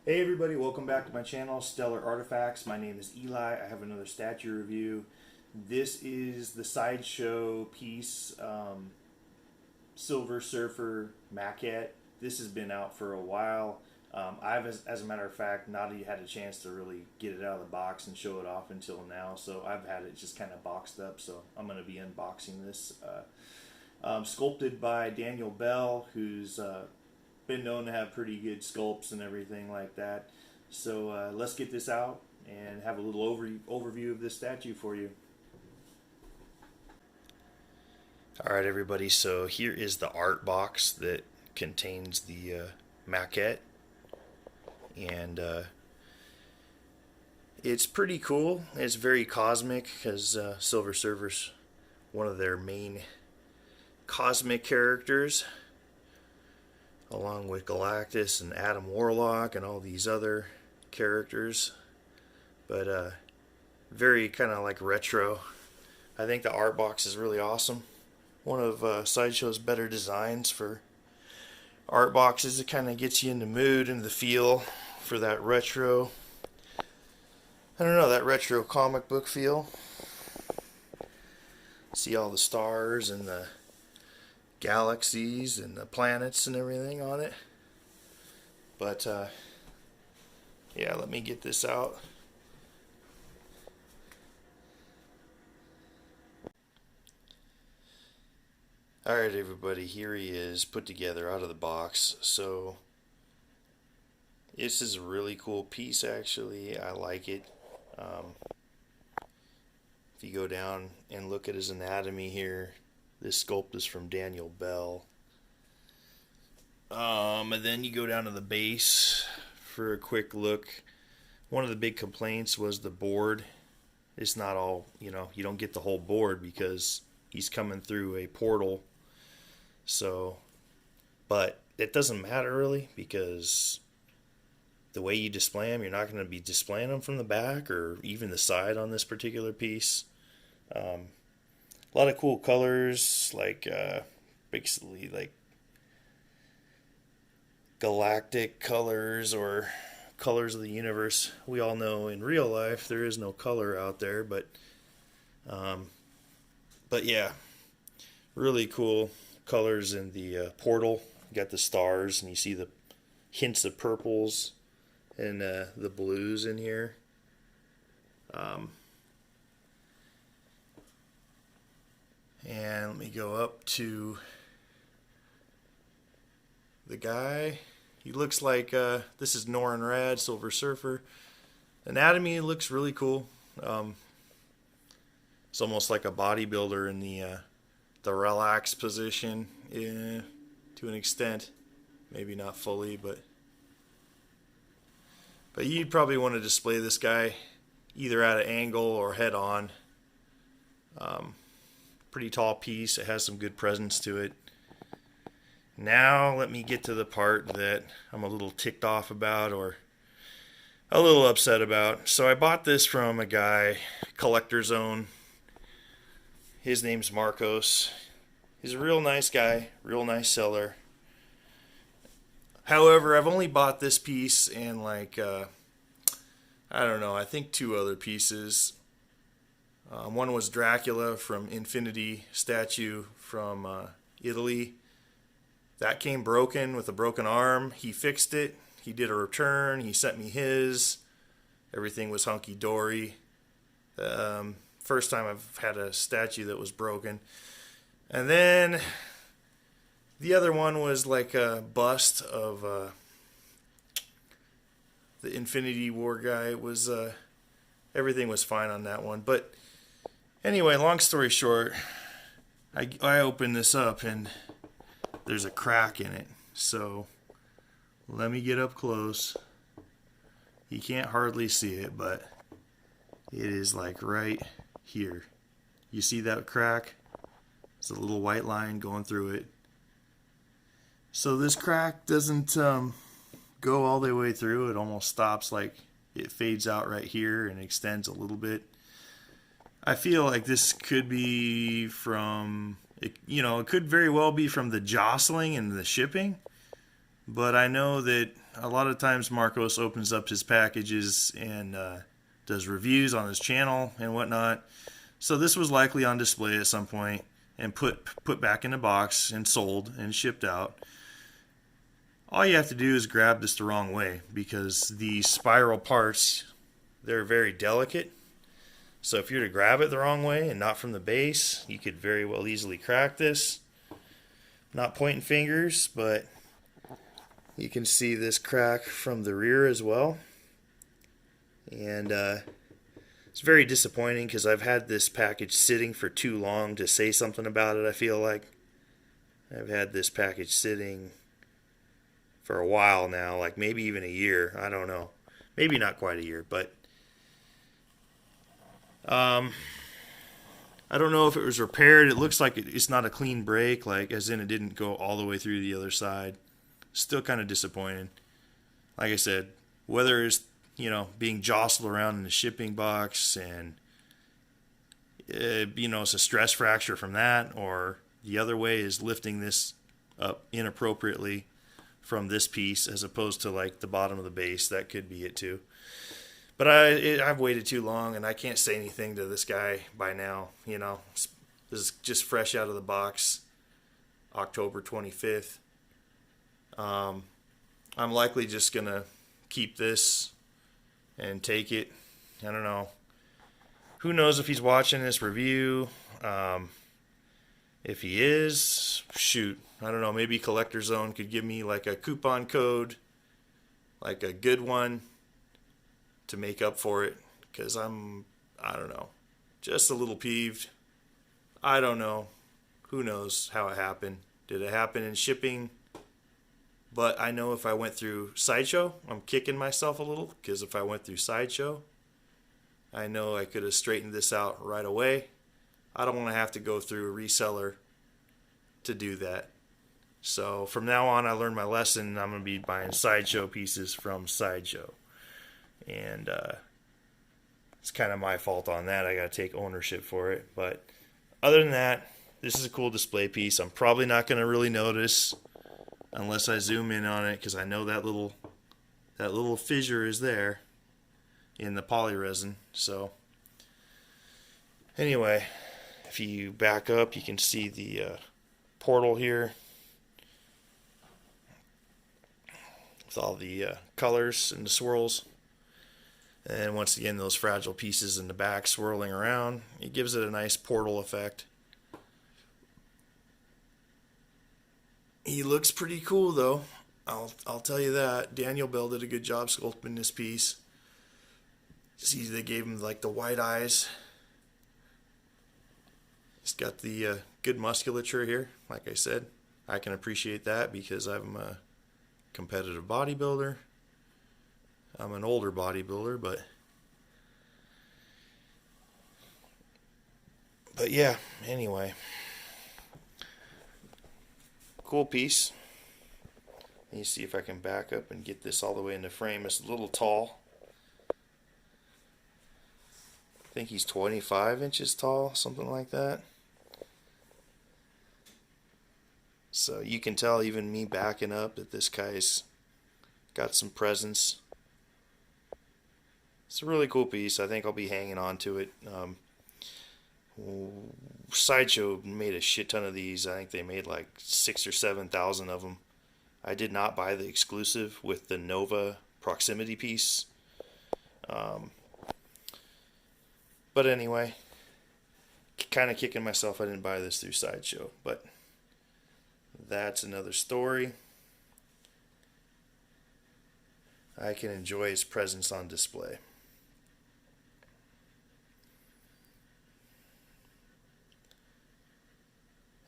Hey everybody, welcome back to my channel, Stellar Artifacts. My name is Eli. I have another statue review. This is the Sideshow piece, Silver Surfer Maquette. This has been out for a while. I've, as a matter of fact, not had a chance to really get it out of the box and show it off until now. So I've had it just kind of boxed up. So I'm going to be unboxing this. Sculpted by Daniel Bell, who's been known to have pretty good sculpts and everything like that. So let's get this out and have a little overview of this statue for you. Alright everybody, so here is the art box that contains the maquette, and it's pretty cool. It's very cosmic because Silver Surfer's one of their main cosmic characters, along with Galactus and Adam Warlock and all these other characters. But very kind of like retro. I think the art box is really awesome. One of Sideshow's better designs for art boxes. It kind of gets you in the mood and the feel for that retro, I don't know, that retro comic book feel. See all the stars and the galaxies and the planets and everything on it. But yeah, let me get this out. Alright everybody, here he is put together out of the box. So this is a really cool piece actually. I like it. If you go down and look at his anatomy here, this sculpt is from Daniel Bell. And then you go down to the base for a quick look. One of the big complaints was the board. It's not all, you don't get the whole board because he's coming through a portal. So, but it doesn't matter really, because the way you display them, you're not going to be displaying them from the back or even the side on this particular piece. A lot of cool colors, like basically like galactic colors or colors of the universe. We all know in real life there is no color out there, but yeah, really cool colors in the portal. You got the stars and you see the hints of purples and the blues in here. And let me go up to the guy. He looks like this is Norrin Rad, Silver Surfer. Anatomy looks really cool. It's almost like a bodybuilder in the relaxed position, to an extent. Maybe not fully, but you'd probably want to display this guy either at an angle or head on. Pretty tall piece. It has some good presence to it. Now let me get to the part that I'm a little ticked off about, or a little upset about. So I bought this from a guy, Collector's Own. His name's Marcos. He's a real nice guy, real nice seller. However, I've only bought this piece and like I don't know, I think 2 other pieces. One was Dracula from Infinity statue from Italy. That came broken with a broken arm. He fixed it. He did a return. He sent me his. Everything was hunky-dory. First time I've had a statue that was broken. And then the other one was like a bust of the Infinity War guy. It was everything was fine on that one. But anyway, long story short, I opened this up and there's a crack in it. So let me get up close. You can't hardly see it, but it is like right here. You see that crack? It's a little white line going through it. So this crack doesn't go all the way through. It almost stops, like it fades out right here and extends a little bit. I feel like this could be from, it could very well be from the jostling and the shipping, But I know that a lot of times Marcos opens up his packages and does reviews on his channel and whatnot. So this was likely on display at some point and put back in the box and sold and shipped out. All you have to do is grab this the wrong way, because these spiral parts, they're very delicate. So if you're to grab it the wrong way and not from the base, you could very well easily crack this. Not pointing fingers, but you can see this crack from the rear as well. And it's very disappointing, because I've had this package sitting for too long to say something about it. I feel like I've had this package sitting for a while now, like maybe even a year. I don't know, maybe not quite a year, but I don't know if it was repaired. It looks like it's not a clean break, like as in it didn't go all the way through the other side. Still kind of disappointing. Like I said, whether it's, you know, being jostled around in the shipping box and you know, it's a stress fracture from that, or the other way is lifting this up inappropriately from this piece as opposed to like the bottom of the base. That could be it too. But I've waited too long, and I can't say anything to this guy by now. You know, this is just fresh out of the box, October 25th. I'm likely just gonna keep this and take it. I don't know. Who knows if he's watching this review? If he is, shoot, I don't know, maybe Collector Zone could give me like a coupon code, like a good one, to make up for it, because I don't know, just a little peeved. I don't know. Who knows how it happened? Did it happen in shipping? But I know if I went through Sideshow, I'm kicking myself a little, because if I went through Sideshow, I know I could have straightened this out right away. I don't want to have to go through a reseller to do that. So from now on, I learned my lesson. I'm going to be buying Sideshow pieces from Sideshow. And it's kind of my fault on that. I got to take ownership for it. But other than that, this is a cool display piece. I'm probably not going to really notice unless I zoom in on it, because I know that little fissure is there in the poly resin. So anyway, if you back up, you can see the portal here with all the colors and the swirls. And once again, those fragile pieces in the back swirling around. It gives it a nice portal effect. He looks pretty cool though. I'll tell you that. Daniel Bell did a good job sculpting this piece. See, they gave him like the white eyes. He's got the good musculature here. Like I said, I can appreciate that because I'm a competitive bodybuilder. I'm an older bodybuilder, but yeah, anyway. Cool piece. Let me see if I can back up and get this all the way in the frame. It's a little tall. I think he's 25 inches tall, something like that. So you can tell, even me backing up, that this guy's got some presence. It's a really cool piece. I think I'll be hanging on to it. Sideshow made a shit ton of these. I think they made like 6,000 or 7,000 of them. I did not buy the exclusive with the Nova proximity piece. But anyway, kind of kicking myself I didn't buy this through Sideshow, but that's another story. I can enjoy his presence on display.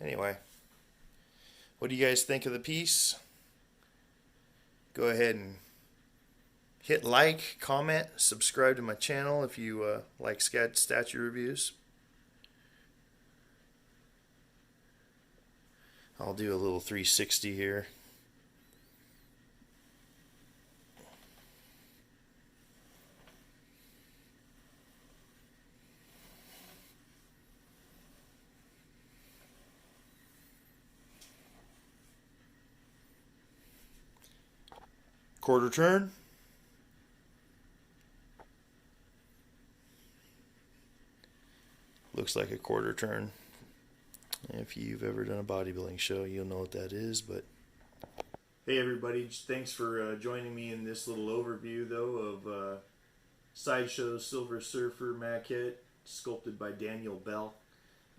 Anyway, what do you guys think of the piece? Go ahead and hit like, comment, subscribe to my channel if you like statue reviews. I'll do a little 360 here. Quarter turn. Looks like a quarter turn. If you've ever done a bodybuilding show, you'll know what that is. But hey, everybody! Thanks for joining me in this little overview, though, of Sideshow Surfer Maquette, sculpted by Daniel Bell.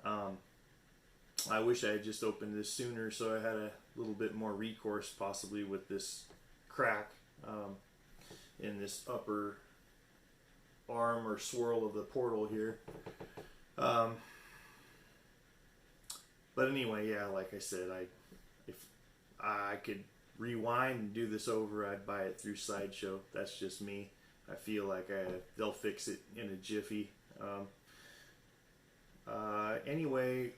I wish I had just opened this sooner, so I had a little bit more recourse, possibly with this crack in this upper arm or swirl of the portal here. But anyway, yeah, like I said, if I could rewind and do this over, I'd buy it through Sideshow. That's just me. I feel like they'll fix it in a jiffy. Anyway,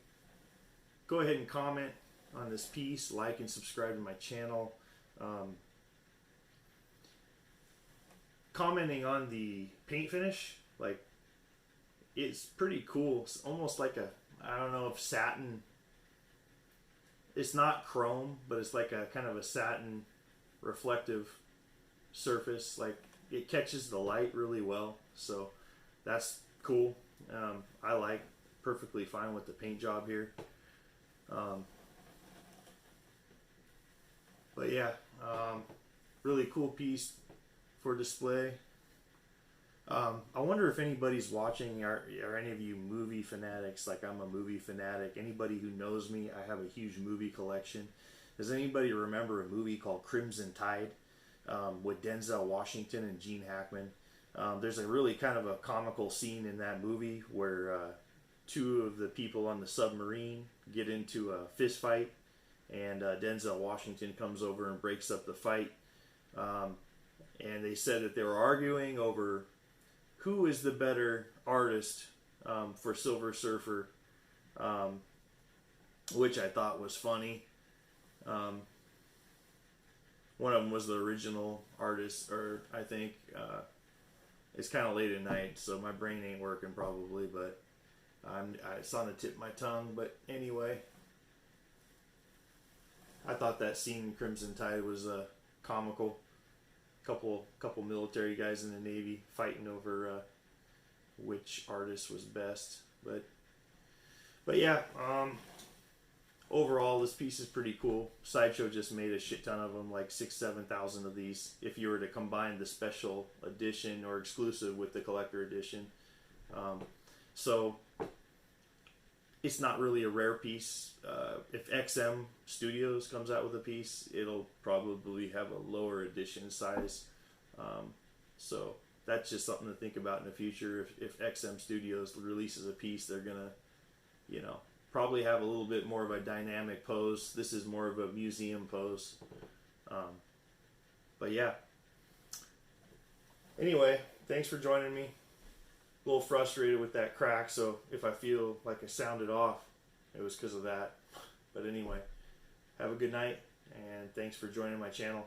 go ahead and comment on this piece, like and subscribe to my channel. Commenting on the paint finish, like, it's pretty cool. It's almost like a, I don't know if satin, it's not chrome, but it's like a kind of a satin reflective surface. Like, it catches the light really well, so that's cool. I like, perfectly fine with the paint job here. But yeah, really cool piece for display. I wonder if anybody's watching, are any of you movie fanatics? Like, I'm a movie fanatic. Anybody who knows me, I have a huge movie collection. Does anybody remember a movie called Crimson Tide with Denzel Washington and Gene Hackman? There's a really kind of a comical scene in that movie where two of the people on the submarine get into a fist fight, and Denzel Washington comes over and breaks up the fight. And they said that they were arguing over who is the better artist for Silver Surfer, which I thought was funny. One of them was the original artist, or I think it's kind of late at night, so my brain ain't working probably, but it's on the tip of my tongue. But anyway, I thought that scene in Crimson Tide was comical. Couple military guys in the Navy fighting over which artist was best. But yeah, overall this piece is pretty cool. Sideshow just made a shit ton of them, like 6,000-7,000 of these. If you were to combine the special edition or exclusive with the collector edition, so it's not really a rare piece. If XM Studios comes out with a piece, it'll probably have a lower edition size. So that's just something to think about in the future. If XM Studios releases a piece, they're gonna, probably have a little bit more of a dynamic pose. This is more of a museum pose. But yeah. Anyway, thanks for joining me. A little frustrated with that crack, so if I feel like I sounded off, it was because of that. But anyway, have a good night, and thanks for joining my channel.